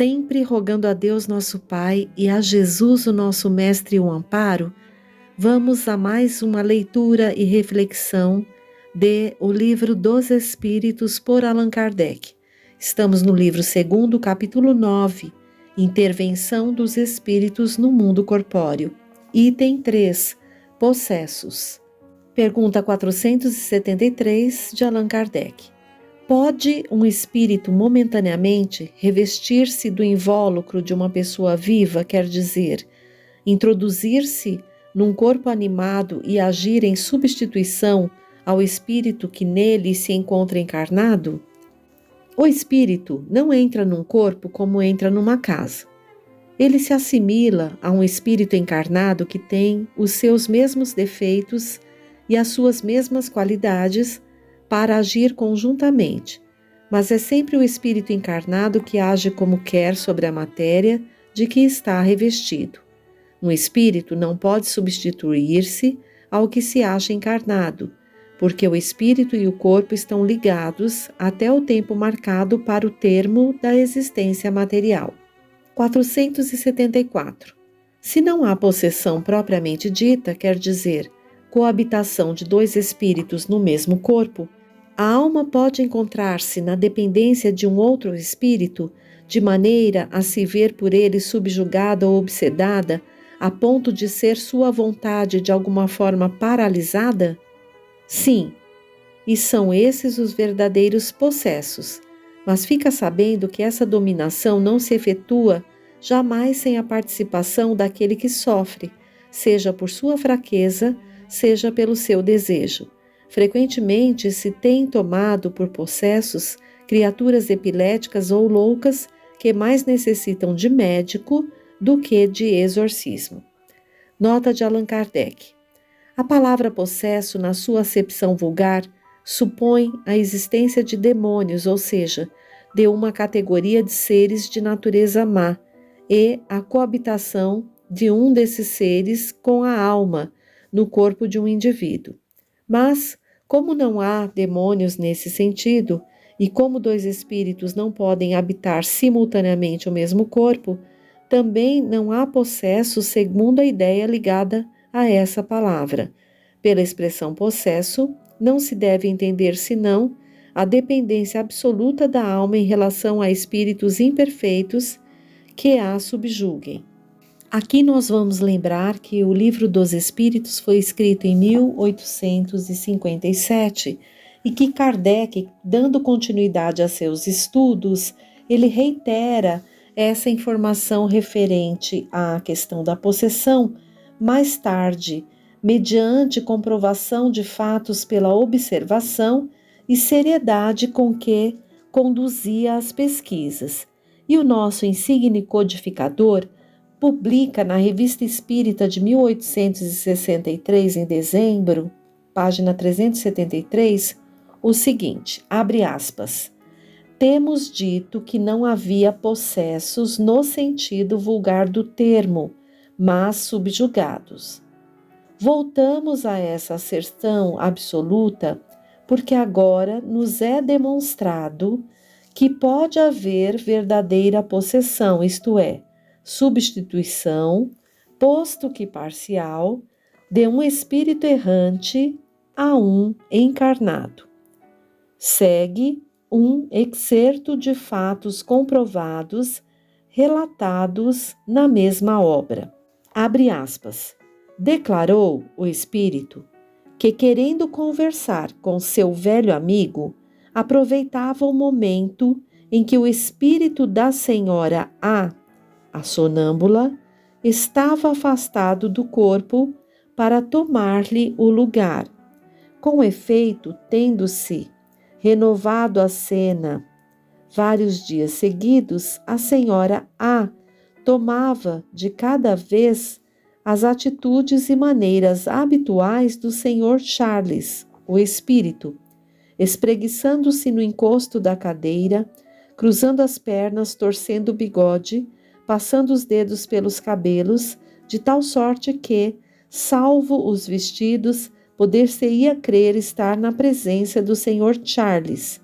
sempre rogando a Deus nosso Pai e a Jesus o nosso Mestre e o amparo, vamos a mais uma leitura e reflexão de O Livro dos Espíritos por Allan Kardec. Estamos no livro 2º, capítulo 9, Intervenção dos Espíritos no Mundo Corpóreo. Item 3, Possessos. Pergunta 473 de Allan Kardec. Pode um espírito momentaneamente revestir-se do invólucro de uma pessoa viva, quer dizer, introduzir-se num corpo animado e agir em substituição ao espírito que nele se encontra encarnado? O espírito não entra num corpo como entra numa casa. Ele se assimila a um espírito encarnado que tem os seus mesmos defeitos e as suas mesmas qualidades para agir conjuntamente, mas é sempre o espírito encarnado que age como quer sobre a matéria de que está revestido. Um espírito não pode substituir-se ao que se acha encarnado, porque o espírito e o corpo estão ligados até o tempo marcado para o termo da existência material. 474. Se não há possessão propriamente dita, quer dizer, coabitação de dois espíritos no mesmo corpo, a alma pode encontrar-se na dependência de um outro espírito, de maneira a se ver por ele subjugada ou obsedada, a ponto de ser sua vontade de alguma forma paralisada? Sim, e são esses os verdadeiros possessos, mas fica sabendo que essa dominação não se efetua jamais sem a participação daquele que sofre, seja por sua fraqueza, seja pelo seu desejo. Frequentemente se tem tomado por possessos criaturas epiléticas ou loucas que mais necessitam de médico do que de exorcismo. Nota de Allan Kardec. A palavra possesso, na sua acepção vulgar, supõe a existência de demônios, ou seja, de uma categoria de seres de natureza má, e a coabitação de um desses seres com a alma no corpo de um indivíduo. Mas, como não há demônios nesse sentido, e como dois espíritos não podem habitar simultaneamente o mesmo corpo, também não há possesso segundo a ideia ligada a essa palavra. Pela expressão possesso, não se deve entender senão a dependência absoluta da alma em relação a espíritos imperfeitos que a subjuguem. Aqui nós vamos lembrar que o Livro dos Espíritos foi escrito em 1857 e que Kardec, dando continuidade a seus estudos, ele reitera essa informação referente à questão da possessão mais tarde, mediante comprovação de fatos pela observação e seriedade com que conduzia as pesquisas. E o nosso insigne codificador publica na Revista Espírita de 1863, em dezembro, página 373, o seguinte, abre aspas, temos dito que não havia possessos no sentido vulgar do termo, mas subjugados. Voltamos a essa asserção absoluta porque agora nos é demonstrado que pode haver verdadeira possessão, isto é, substituição, posto que parcial, de um espírito errante a um encarnado. Segue um excerto de fatos comprovados relatados na mesma obra. Abre aspas. Declarou o espírito que, querendo conversar com seu velho amigo, aproveitava o momento em que o espírito da senhora A sonâmbula, estava afastado do corpo para tomar-lhe o lugar. Com efeito, tendo-se renovado a cena vários dias seguidos, a senhora A tomava de cada vez as atitudes e maneiras habituais do senhor Charles, o espírito, espreguiçando-se no encosto da cadeira, cruzando as pernas, torcendo o bigode, passando os dedos pelos cabelos, de tal sorte que, salvo os vestidos, poder-se-ia crer estar na presença do senhor Charles.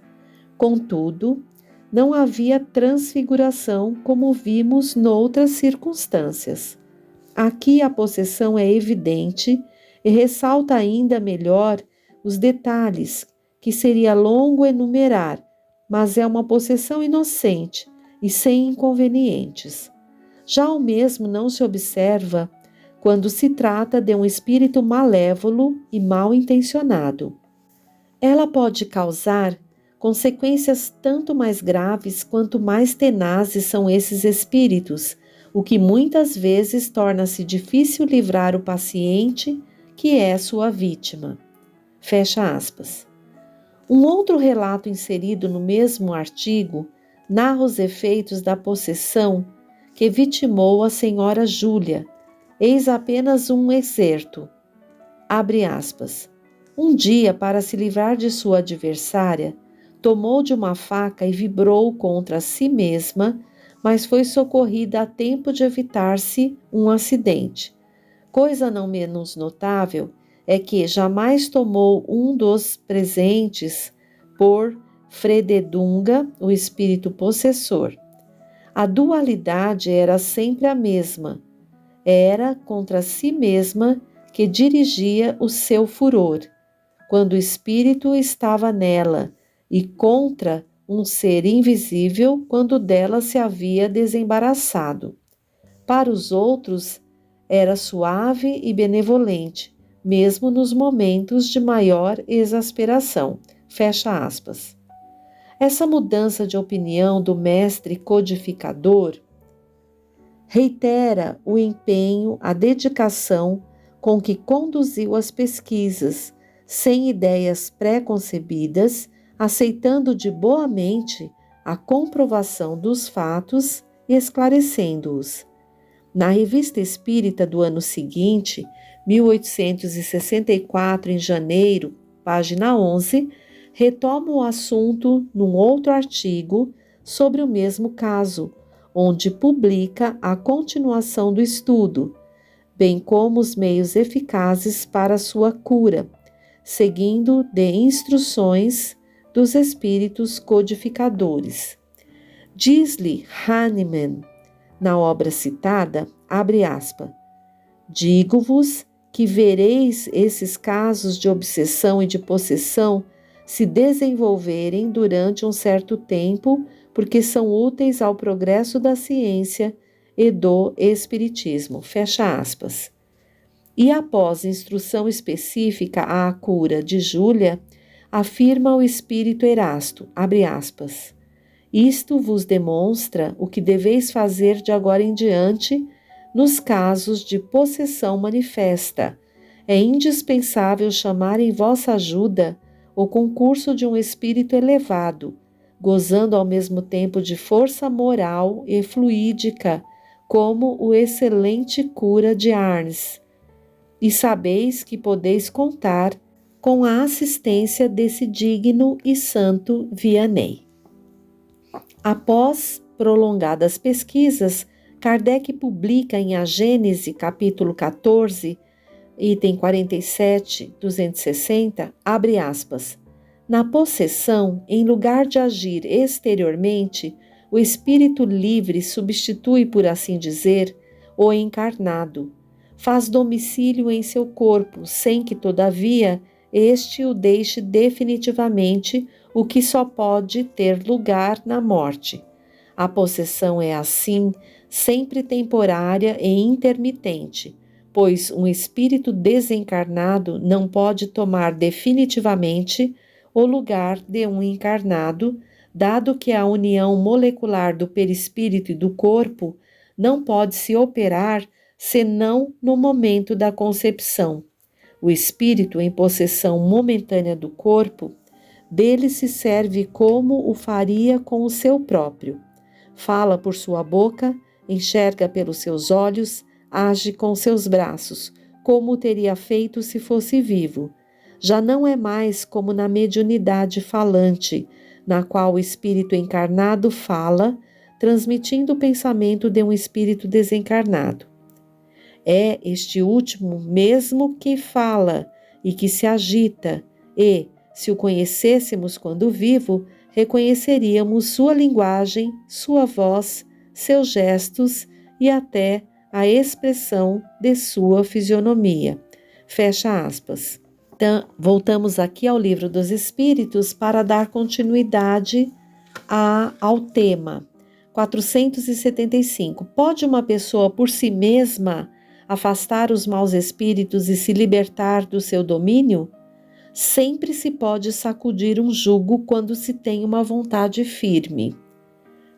Contudo, não havia transfiguração como vimos noutras circunstâncias. Aqui a possessão é evidente e ressalta ainda melhor os detalhes, que seria longo enumerar, mas é uma possessão inocente e sem inconvenientes. Já o mesmo não se observa quando se trata de um espírito malévolo e mal intencionado. Ela pode causar consequências tanto mais graves quanto mais tenazes são esses espíritos, o que muitas vezes torna-se difícil livrar o paciente, que é sua vítima. Fecha aspas. Um outro relato inserido no mesmo artigo narra os efeitos da possessão que vitimou a senhora Júlia. Eis apenas um excerto. Abre aspas. Um dia, para se livrar de sua adversária, tomou de uma faca e vibrou contra si mesma, mas foi socorrida a tempo de evitar-se um acidente. Coisa não menos notável é que jamais tomou um dos presentes por Frededunga, o espírito possessor. A dualidade era sempre a mesma. Era contra si mesma que dirigia o seu furor, quando o espírito estava nela, e contra um ser invisível quando dela se havia desembaraçado. Para os outros, era suave e benevolente, mesmo nos momentos de maior exasperação. Fecha aspas. Essa mudança de opinião do mestre codificador reitera o empenho, a dedicação com que conduziu as pesquisas, sem ideias pré-concebidas, aceitando de boa mente a comprovação dos fatos e esclarecendo-os. Na Revista Espírita do ano seguinte, 1864, em janeiro, página 11, retoma o assunto num outro artigo sobre o mesmo caso, onde publica a continuação do estudo, bem como os meios eficazes para sua cura, seguindo de instruções dos espíritos codificadores. Diz-lhe Hahnemann, na obra citada, abre aspas, digo-vos que vereis esses casos de obsessão e de possessão se desenvolverem durante um certo tempo, porque são úteis ao progresso da ciência e do espiritismo. Fecha aspas. E após instrução específica à cura de Júlia, afirma o espírito Erasto, abre aspas, isto vos demonstra o que deveis fazer de agora em diante nos casos de possessão manifesta. É indispensável chamar em vossa ajuda o concurso de um espírito elevado, gozando ao mesmo tempo de força moral e fluídica, como o excelente cura de Arnes. E sabeis que podeis contar com a assistência desse digno e santo Vianney. Após prolongadas pesquisas, Kardec publica em A Gênese, capítulo 14, item 47, 260, abre aspas, na possessão, em lugar de agir exteriormente, o espírito livre substitui, por assim dizer, o encarnado. Faz domicílio em seu corpo, sem que, todavia, este o deixe definitivamente, o que só pode ter lugar na morte. A possessão é assim, sempre temporária e intermitente, pois um espírito desencarnado não pode tomar definitivamente o lugar de um encarnado, dado que a união molecular do perispírito e do corpo não pode se operar senão no momento da concepção. O espírito em possessão momentânea do corpo, dele se serve como o faria com o seu próprio. Fala por sua boca, enxerga pelos seus olhos, age com seus braços, como teria feito se fosse vivo. Já não é mais como na mediunidade falante, na qual o espírito encarnado fala, transmitindo o pensamento de um espírito desencarnado. É este último mesmo que fala e que se agita, e, se o conhecêssemos quando vivo, reconheceríamos sua linguagem, sua voz, seus gestos e até a expressão de sua fisionomia. Fecha aspas. Então, voltamos aqui ao Livro dos Espíritos para dar continuidade ao tema. 475. Pode uma pessoa por si mesma afastar os maus espíritos e se libertar do seu domínio? Sempre se pode sacudir um jugo quando se tem uma vontade firme.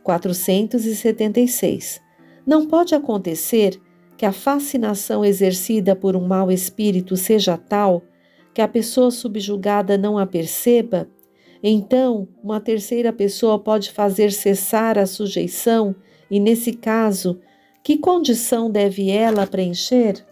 476. Não pode acontecer que a fascinação exercida por um mau espírito seja tal que a pessoa subjugada não a perceba? Então, uma terceira pessoa pode fazer cessar a sujeição e, nesse caso, que condição deve ela preencher?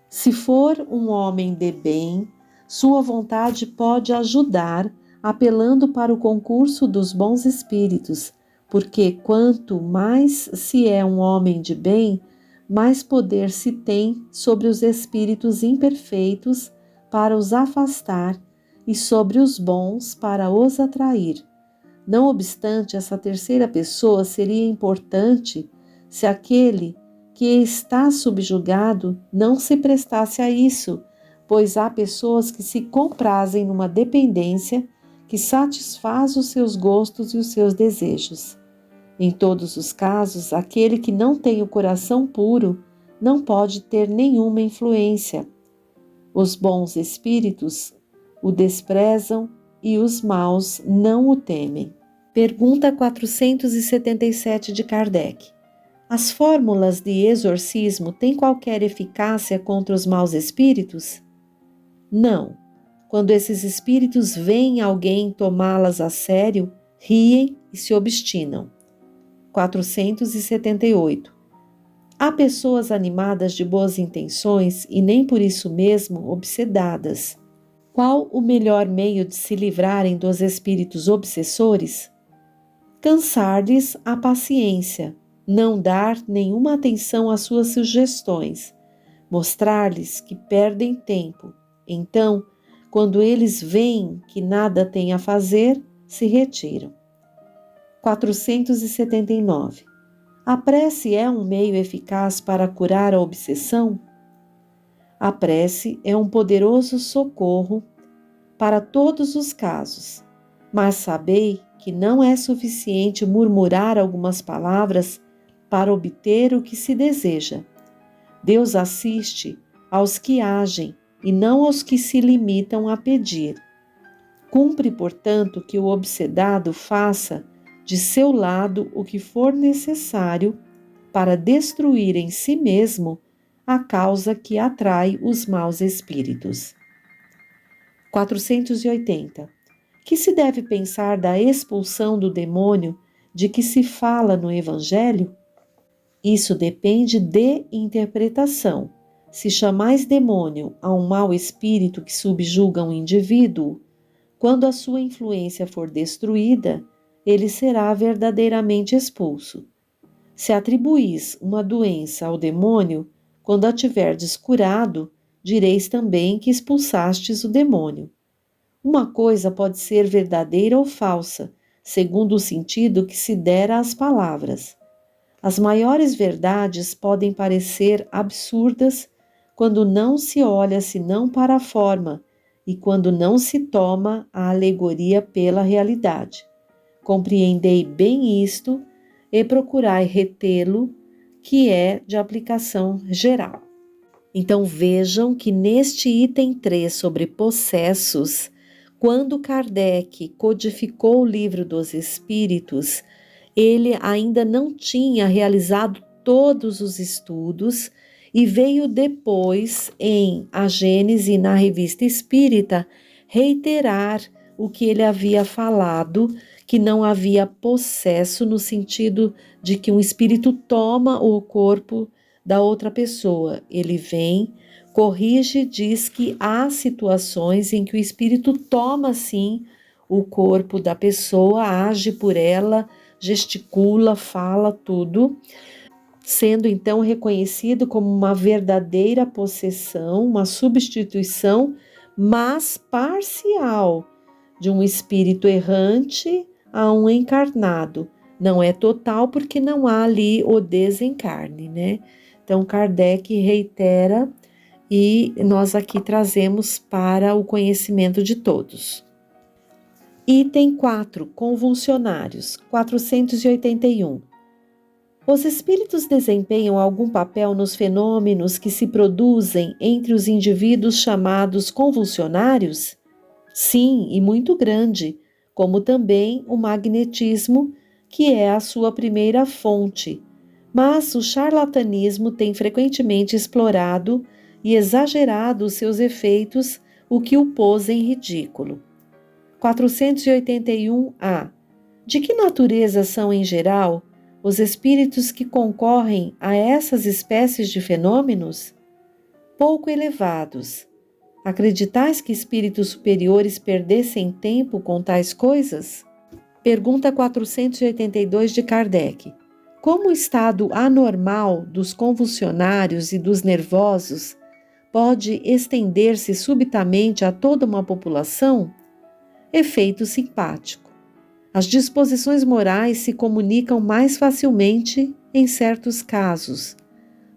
Se for um homem de bem, sua vontade pode ajudar, apelando para o concurso dos bons espíritos, porque quanto mais se é um homem de bem, mais poder se tem sobre os espíritos imperfeitos para os afastar e sobre os bons para os atrair. Não obstante, essa terceira pessoa seria importante se aquele que está subjugado não se prestasse a isso, pois há pessoas que se comprazem numa dependência que satisfaz os seus gostos e os seus desejos. Em todos os casos, aquele que não tem o coração puro não pode ter nenhuma influência. Os bons espíritos o desprezam e os maus não o temem. Pergunta 477 de Kardec. As fórmulas de exorcismo têm qualquer eficácia contra os maus espíritos? Não. Quando esses espíritos veem alguém tomá-las a sério, riem e se obstinam. 478. Há pessoas animadas de boas intenções e nem por isso mesmo obsedadas. Qual o melhor meio de se livrarem dos espíritos obsessores? Cansar-lhes a paciência, não dar nenhuma atenção às suas sugestões, mostrar-lhes que perdem tempo. Então, quando eles veem que nada têm a fazer, se retiram. 479. A prece é um meio eficaz para curar a obsessão? A prece é um poderoso socorro para todos os casos, mas sabei que não é suficiente murmurar algumas palavras para obter o que se deseja. Deus assiste aos que agem e não aos que se limitam a pedir. Cumpre, portanto, que o obsedado faça de seu lado o que for necessário para destruir em si mesmo a causa que atrai os maus espíritos. 480. Que se deve pensar da expulsão do demônio de que se fala no Evangelho? Isso depende de interpretação. Se chamais demônio a um mau espírito que subjuga um indivíduo, quando a sua influência for destruída, ele será verdadeiramente expulso. Se atribuís uma doença ao demônio, quando a tiverdes curado, direis também que expulsastes o demônio. Uma coisa pode ser verdadeira ou falsa, segundo o sentido que se dera às palavras. As maiores verdades podem parecer absurdas quando não se olha senão para a forma e quando não se toma a alegoria pela realidade. Compreendei bem isto e procurai retê-lo, que é de aplicação geral. Então vejam que neste item 3 sobre possessos, quando Kardec codificou o Livro dos Espíritos, ele ainda não tinha realizado todos os estudos e veio depois, em A Gênese na Revista Espírita, reiterar o que ele havia falado, que não havia possesso no sentido de que um espírito toma o corpo da outra pessoa. Ele vem, corrige e diz que há situações em que o espírito toma, sim, o corpo da pessoa, age por ela, gesticula, fala tudo, sendo então reconhecido como uma verdadeira possessão, uma substituição, mas parcial, de um espírito errante a um encarnado. Não é total porque não há ali o desencarne, né? Então, Kardec reitera e nós aqui trazemos para o conhecimento de todos. Item 4, convulsionários, 481. Os espíritos desempenham algum papel nos fenômenos que se produzem entre os indivíduos chamados convulsionários? Sim, e muito grande, como também o magnetismo, que é a sua primeira fonte. Mas o charlatanismo tem frequentemente explorado e exagerado os seus efeitos, o que o pôs em ridículo. 481-A. De que natureza são, em geral, os espíritos que concorrem a essas espécies de fenômenos? Pouco elevados. Acreditais que espíritos superiores perdessem tempo com tais coisas? Pergunta 482 de Kardec. Como o estado anormal dos convulsionários e dos nervosos pode estender-se subitamente a toda uma população? Efeito simpático. As disposições morais se comunicam mais facilmente em certos casos.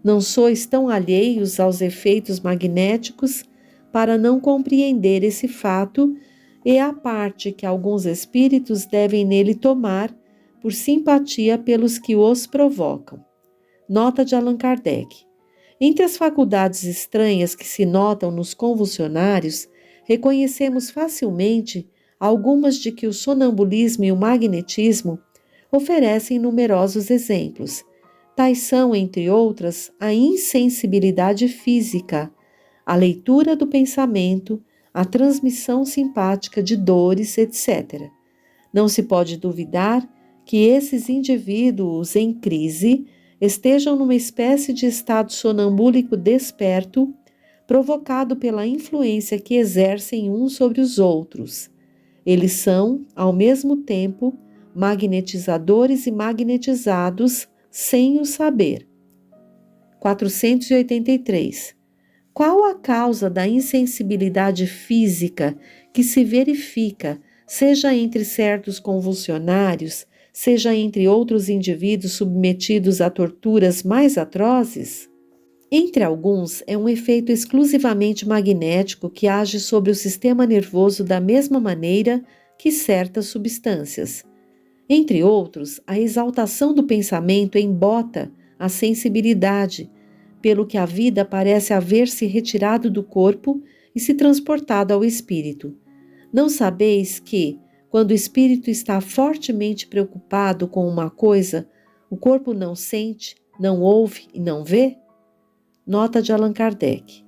Não sois tão alheios aos efeitos magnéticos para não compreender esse fato e a parte que alguns espíritos devem nele tomar por simpatia pelos que os provocam. Nota de Allan Kardec. Entre as faculdades estranhas que se notam nos convulsionários, reconhecemos facilmente algumas de que o sonambulismo e o magnetismo oferecem numerosos exemplos. Tais são, entre outras, a insensibilidade física, a leitura do pensamento, a transmissão simpática de dores, etc. Não se pode duvidar que esses indivíduos em crise estejam numa espécie de estado sonambúlico desperto, provocado pela influência que exercem uns sobre os outros. Eles são, ao mesmo tempo, magnetizadores e magnetizados sem o saber. 483. Qual a causa da insensibilidade física que se verifica, seja entre certos convulsionários, seja entre outros indivíduos submetidos a torturas mais atrozes? Entre alguns, é um efeito exclusivamente magnético que age sobre o sistema nervoso da mesma maneira que certas substâncias. Entre outros, a exaltação do pensamento embota a sensibilidade, pelo que a vida parece haver se retirado do corpo e se transportado ao espírito. Não sabeis que, quando o espírito está fortemente preocupado com uma coisa, o corpo não sente, não ouve e não vê? Nota de Allan Kardec.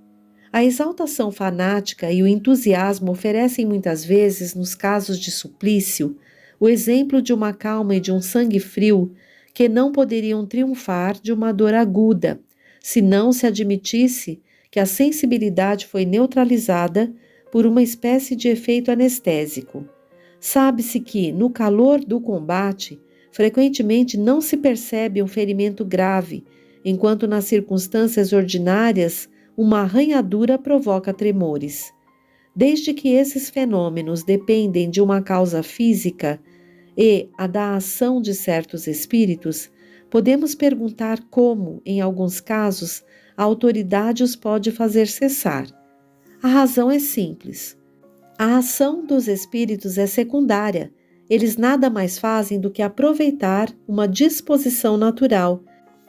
A exaltação fanática e o entusiasmo oferecem muitas vezes, nos casos de suplício, o exemplo de uma calma e de um sangue frio que não poderiam triunfar de uma dor aguda, se não se admitisse que a sensibilidade foi neutralizada por uma espécie de efeito anestésico. Sabe-se que, no calor do combate, frequentemente não se percebe um ferimento grave, enquanto nas circunstâncias ordinárias uma arranhadura provoca tremores. Desde que esses fenômenos dependem de uma causa física e a da ação de certos espíritos, podemos perguntar como, em alguns casos, a autoridade os pode fazer cessar. A razão é simples. A ação dos espíritos é secundária. Eles nada mais fazem do que aproveitar uma disposição natural.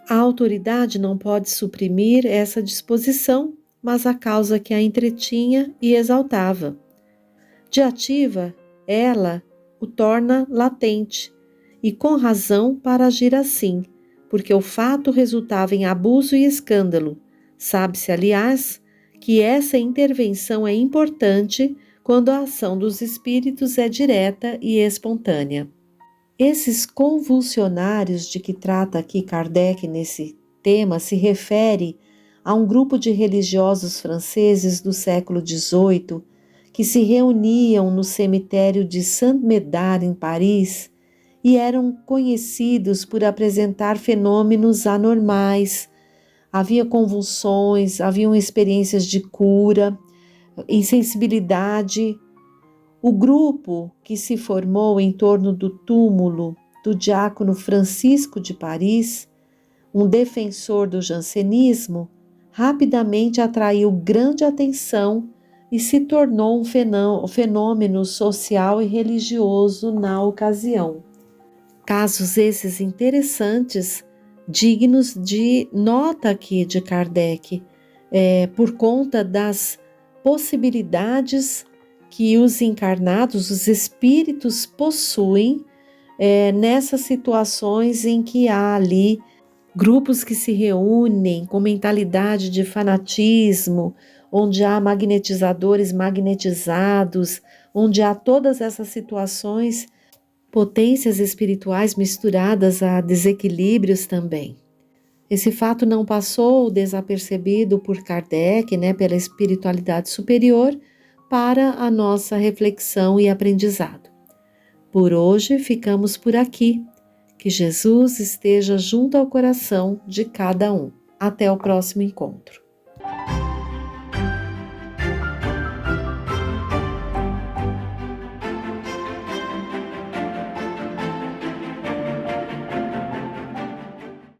A autoridade não pode suprimir essa disposição, mas a causa que a entretinha e exaltava. De ativa, ela o torna latente, e com razão para agir assim, porque o fato resultava em abuso e escândalo. Sabe-se, aliás, que essa intervenção é importante quando a ação dos espíritos é direta e espontânea. Esses convulsionários de que trata aqui Kardec nesse tema se refere a um grupo de religiosos franceses do século XVIII que se reuniam no cemitério de Saint-Médard, em Paris, e eram conhecidos por apresentar fenômenos anormais. Havia convulsões, haviam experiências de cura, insensibilidade. O grupo que se formou em torno do túmulo do diácono Francisco de Paris, um defensor do jansenismo, rapidamente atraiu grande atenção e se tornou um fenômeno social e religioso na ocasião. Casos esses interessantes, dignos de nota aqui de Kardec, por conta das possibilidades que os encarnados, os espíritos possuem nessas situações em que há ali grupos que se reúnem com mentalidade de fanatismo, onde há magnetizadores magnetizados, onde há todas essas situações, potências espirituais misturadas a desequilíbrios também. Esse fato não passou desapercebido por Kardec, pela espiritualidade superior, para a nossa reflexão e aprendizado. Por hoje ficamos por aqui. Que Jesus esteja junto ao coração de cada um. Até o próximo encontro.